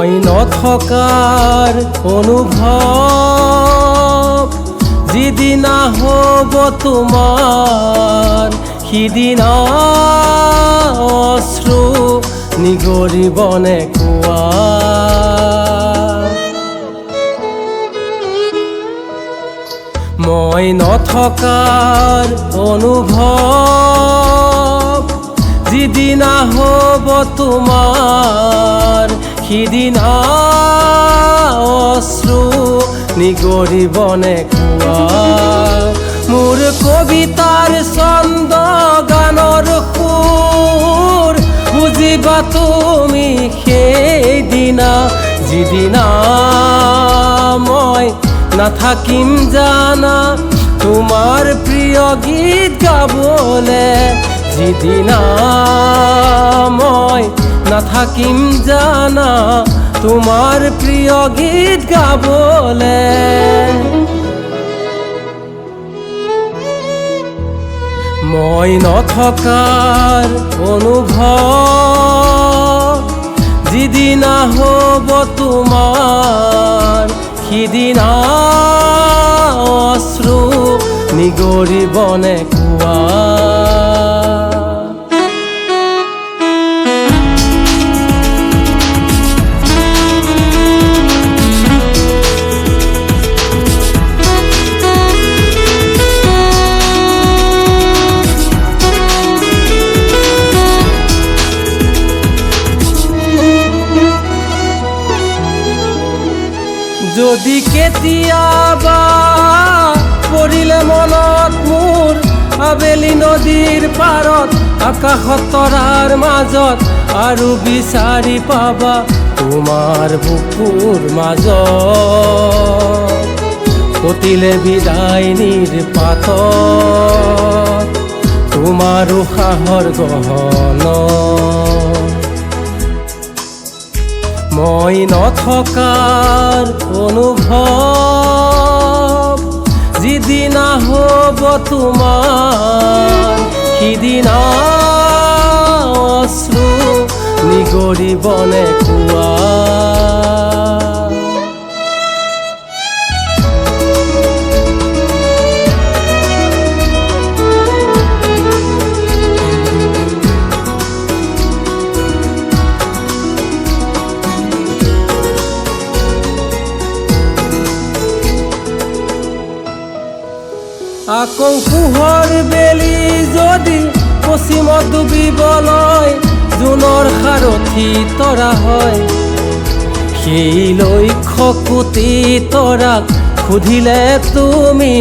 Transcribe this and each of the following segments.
মই নথকাৰ অনুভৱ যিদিনা হ'ব তোমাৰ সিদিনা অশ্ৰু নিগৰিবনে কোৱা মই নথকাৰ অনুভৱ যিদিনা হ'ব তোমাৰ সিদিনা অশ্ৰু নিগৰিবনে কোৱা মোৰ কবিতাৰ ছন্দ গানৰ সুৰ বুজিবা তুমি সেইদিনা যিদিনা মই নাথাকিম জানা তোমাৰ প্ৰিয় গীত গাবলে যিদিনা মই নাথাকিম জানা তোমাৰ প্ৰিয় গীত গাবলে মই নথকাৰ অনুভৱ যিদিনা হ'ব তোমাৰ সিদিনা অশ্ৰু নিগৰিবনে কোৱা যদি কেতিয়াবা পৰিলে মনত মোৰ আবেলি নদীৰ পাৰত আকাশত তৰাৰ মাজত আৰু বিচাৰি পাবা তোমাৰ বুকুৰ মাজত কটিলে বিদায় নিৰ্পাতত তোমাৰ উশাহৰ গহনত মই নথকাৰ অনুভৱ যিদিনা হ'ব তোমাৰ সিদিনা অশ্ৰু নিগৰিবনে কোৱা আকৌ পোহৰ বেলি যদি পশ্চিমত ডুবিবলৈ জোনৰ সাৰথি তৰা হয় সেই লক্ষ্য কোটি তৰাক সুধিলে তুমি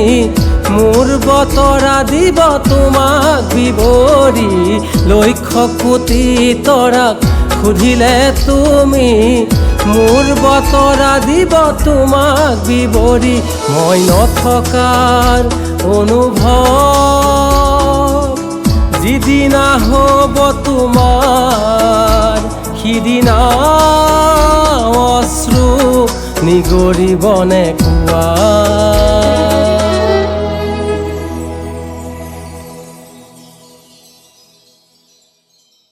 মোৰ বতৰা দিব তোমাক বিৱৰি লক্ষ্য কোটি তৰাক সুধিলে তুমি মোৰ বতৰা দিব তোমাক বিৱৰি মই নথকাৰ অনুভৱ যিদিনা হ'ব তোমাৰ সিদিনা অশ্ৰু নিগৰিবনে কোৱা